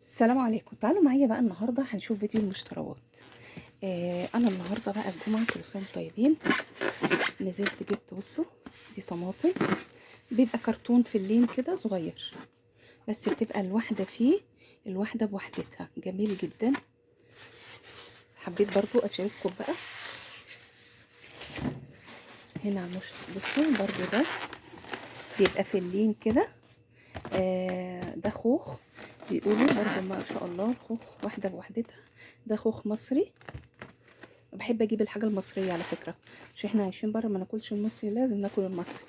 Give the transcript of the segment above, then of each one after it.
السلام عليكم. تعالوا معايا بقى النهارده هنشوف فيديو المشتريات. انا النهارده بقى الجمعه كل سنه وانتم طيبين. نزلت جبت، بصوا دي طماطم، بيبقى كرتون في اللين كده صغير، بس بتبقى الواحده فيه، الواحده بوحدتها، جميل جدا. حبيت برضو اشارككم بقى. هنا مش بصوا برضو ده بيبقى في اللين كده. ده خوخ، بيقولوا برضو ما شاء الله الخوخ واحده بوحدتها. ده خوخ مصري، بحب اجيب الحاجه المصريه على فكره، مش احنا عايشين بره ما ناكلش المصري، لازم ناكل المصري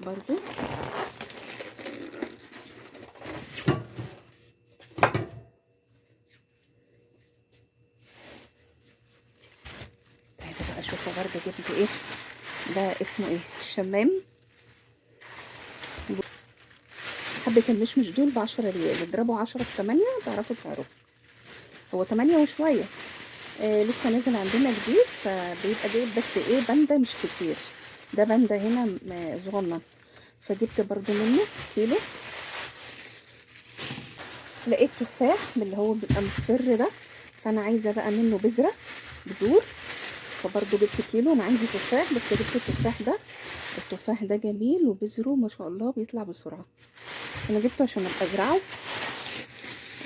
برضو. تعالوا بقى شوفوا برضو جبت ايه. ده اسمه ايه؟ الشمام. حبه المشمش دول ب10 ريال، اضربوا 10 في 8 تعرفوا سعره. هو 8 وشويه. لسه نازل عندنا جديد، فبيبقى جايب بس ايه باندا مش كتير. ده باندا هنا صغنن، فجبت برضو منه كيلو. لقيت تفاح من اللي هو بيبقى مصفر ده، فانا عايزه بقى منه بذور، فبرضو جبت كيلو. انا عندي تفاح بس جبت التفاح ده. التفاح ده جميل وبذره ما شاء الله بيطلع بسرعه. انا جبته عشان ابقى ازرعه.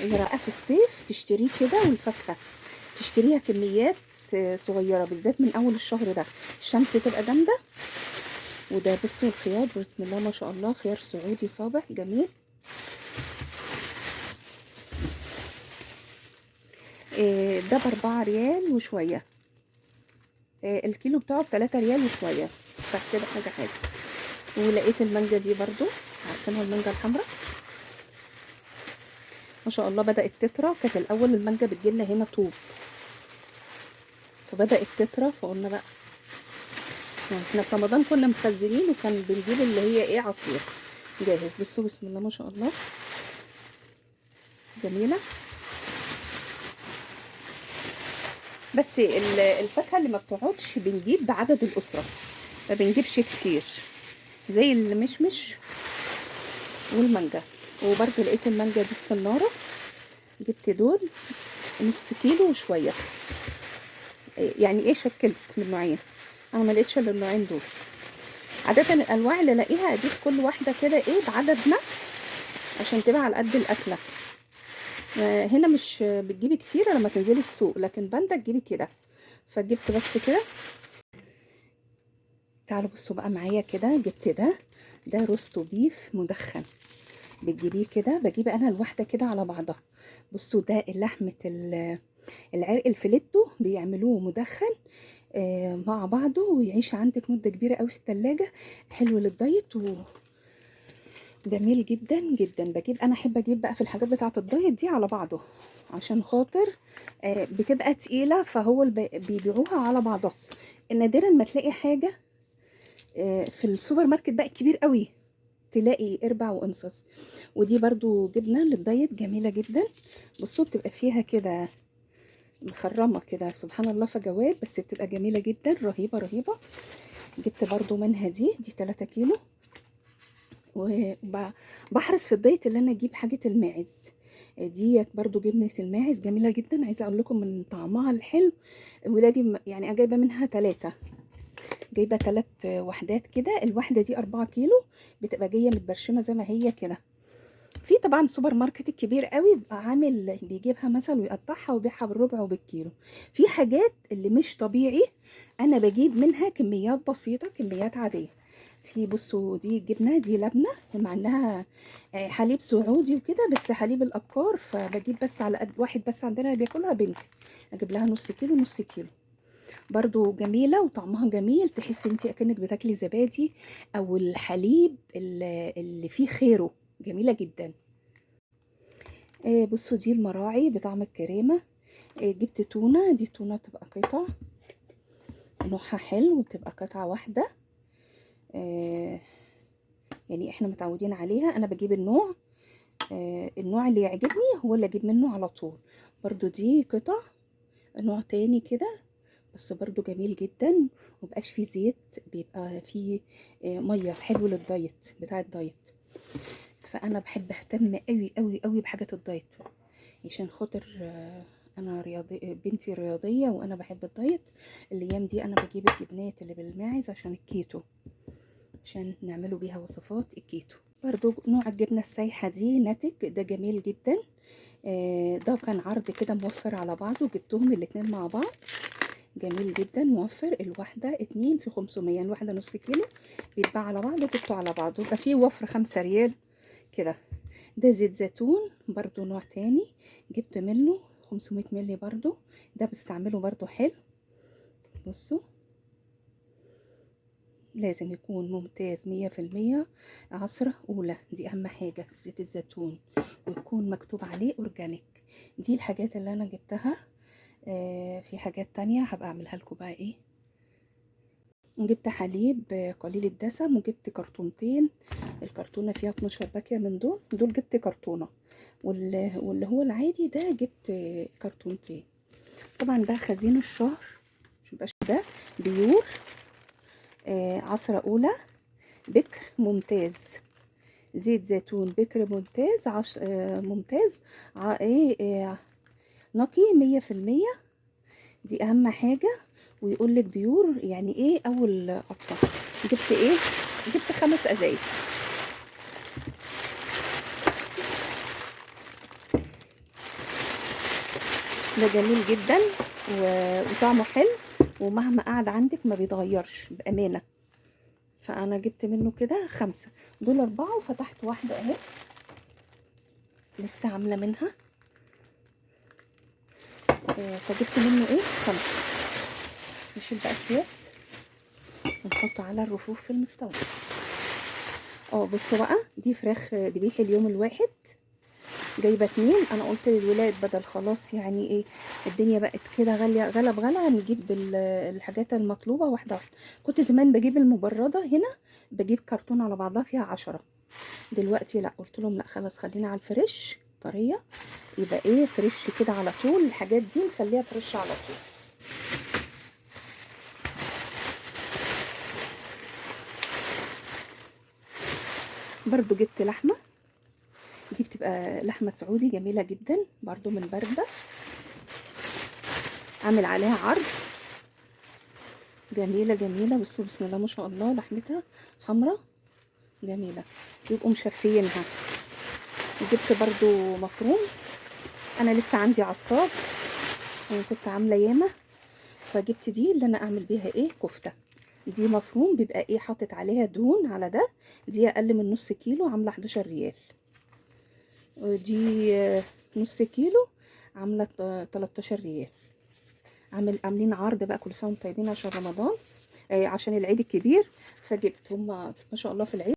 زراعه في الصيف تشتريه كده، والفاكهه تشتريها كميات صغيره، بالذات من اول الشهر ده الشمس تبقى جامده. وده بصوا الخيار، بسم الله ما شاء الله، خيار سعودي صابح جميل. ده ب4 ريال وشويه. الكيلو بتاعه ب3 ريال وشويه، فكده حاجه. ولقيت المانجا دي برضو، عارفينها المانجا الحمراء ما شاء الله بدأت تطرى. كانت الاول المانجا بتجيلنا هنا طوب، فبدأت تطرى، فقلنا بقى احنا في رمضان كنا مخزنين، وكان بنجيب اللي هي ايه عصير جاهز. بصوا بسم الله ما شاء الله جميله. بس الفاكهه اللي ما بتقعدش بنجيب بعدد الاسره، ما بنجيبش كتير، زي المشمش والمانجا. وبرده لقيت المانجا دي السناره، جبت دول نص كيلو وشويه. يعني ايه شكلت من نوعين، انا ما لقيتش الا النوعين دول. عاده الانواع اللي الاقيها اجيب كل واحده كده ايه بعددنا، عشان تبقى على قد الاكله. هنا مش بتجيبي كتير لما تنزلي السوق، لكن باندا تجيبي كده، فجبت بس كده. تعالوا بصوا بقى معايا كده، جبت ده روستو بيف مدخن. بتجيبيه كده، بجيب انا الواحده كده على بعضها. بصوا ده لحمه العرق الفليتو بيعملوه مدخن مع بعضه، ويعيش عندك مده كبيره قوي في التلاجة. حلو للدايت وجميل جدا جدا. انا احب اجيب بقى في الحاجات بتاعه الدايت دي على بعضه، عشان خاطر بتبقى تقيله، فهو بيبيعوها على بعضها. نادرا ما تلاقي حاجه في السوبر ماركت بقى كبير قوي تلاقي اربع وانصص. ودي برضو جبنه للدايت جميله جدا. بصوا بتبقى فيها كده مخرمه كده، سبحان الله فجوات، بس بتبقى جميله جدا، رهيبه رهيبه. جبت برضو منها دي 3 كيلو. وبحرص في الدايت اللي انا اجيب حاجه الماعز. ديت برضو جبنه الماعز جميله جدا، عايزه اقول لكم من طعمها الحلو. ولادي يعني جايبه منها 3، جايبه 3 وحدات كده. الواحده دي 4 كيلو، بتبقى جايه متبرشمه زي ما هي كده. في طبعا سوبر ماركت الكبير قوي بيبقى عامل بيجيبها مثلا ويقطعها ويبيعها بالربع وبالكيلو. في حاجات اللي مش طبيعي انا بجيب منها كميات بسيطه، كميات عاديه. في بصوا دي جبنه، دي لبنه، مع انها حليب سعودي وكده، بس حليب الابقار، فبجيب بس على قد واحد بس عندنا بياكلها بنتي، اجيب لها نص كيلو نص كيلو. برضو جميله وطعمها جميل، تحسي انت اكنك بتاكلي زبادي او الحليب اللي فيه خيره، جميله جدا. بصوا دي المراعي بطعم الكريمة. جبت تونة، دي تونة بتبقى قطع، نوعها حلو، بتبقى قطعة واحدة. آه، يعني احنا متعودين عليها. انا بجيب النوع اللي يعجبني هو اللي اجيب منه على طول. برضو دي قطع نوع تاني كده، بس برضو جميل جدا، ومبقاش فيه زيت، بيبقى فيه مية، حلو للدايت بتاع الدايت. فانا بحب اهتم قوي قوي قوي بحاجات الدايت، عشان خاطر انا رياضي، بنتي رياضيه وانا بحب الدايت. الايام دي انا بجيب الجبنات اللي بالماعز عشان الكيتو، عشان نعملوا بيها وصفات الكيتو. برضو نوع الجبنه السايحه دي ناتج، ده جميل جدا. ده كان عرض كده موفر على بعضه، جبتهم الاتنين مع بعض، جميل جدا موفر. الواحدة 2 في 500، يعني الواحدة نص كيلو بيتباع على بعض، جبته على بعضه يبقى فيه وفر 5 ريال كده. ده زيت زيتون برضو نوع تاني، جبت منه 500 ملي برضو، ده بستعمله برضو حلو. بصوا لازم يكون ممتاز 100% عصرة أولى، دي أهم حاجة في زيت الزيتون، ويكون مكتوب عليه أورجانيك. دي الحاجات اللي أنا جبتها. في حاجات تانية هبقى أعملها لكم بقى إيه. جبت حليب قليل الدسم، وجبت كرتونتين، الكرتونة فيها 12 باكية من دول جبت كرتونة، واللي هو العادي ده جبت كرتونتين. طبعا ده خزين الشهر، مش ده بيور عصرة أولى بكر ممتاز، زيت زيتون بكر ممتاز ممتاز نقي 100%، دي أهم حاجة. ويقول لك بيور يعني ايه اول قطه. جبت ايه؟ جبت 5 ازايز. ده جميل جدا وطعمه حلو، ومهما قعد عندك ما بيتغيرش بامانه. فانا جبت منه كده 5، دول 4 وفتحت واحده اهي لسه عامله منها. فجبت منه ايه 5. نشيل بقى اكياس ونحط على الرفوف في المستودع. بصوا بقى، دي فراخ ذبيح اليوم الواحد، جايبه 2. انا قلت للولاد بدل خلاص يعني ايه الدنيا بقت كده غاليه غلا بغلا، نجيب الحاجات المطلوبه واحده واحده. كنت زمان بجيب المبرده هنا، بجيب كرتون على بعضها فيها 10. دلوقتي لا، قلت لهم لا خلاص خلينا على الفريش طريه، يبقى ايه فريش كده على طول. الحاجات دي نخليها فريش على طول. برضو جبت لحمه، دي بتبقى لحمه سعودي جميله جدا برضو من برده، عامل عليها عرض جميله جميله. بصوا بسم الله ما شاء الله، لحمتها حمراء جميله، يبقوا مشفيينها. وجبت برضو مفروم، انا لسه عندي عصاب، انا كنت عامله ياما، فجبت دي اللي انا اعمل بيها ايه كفته. دي مفروم بيبقى ايه حاطط عليها دهون على ده، دي اقل من نص كيلو عامله 11 ريال. ودي نص كيلو عامله 13 ريال. عاملين عرض بقى، كل سنه وانتم طيبين عشان رمضان، عشان العيد الكبير. فجبت هما ما شاء الله في العيد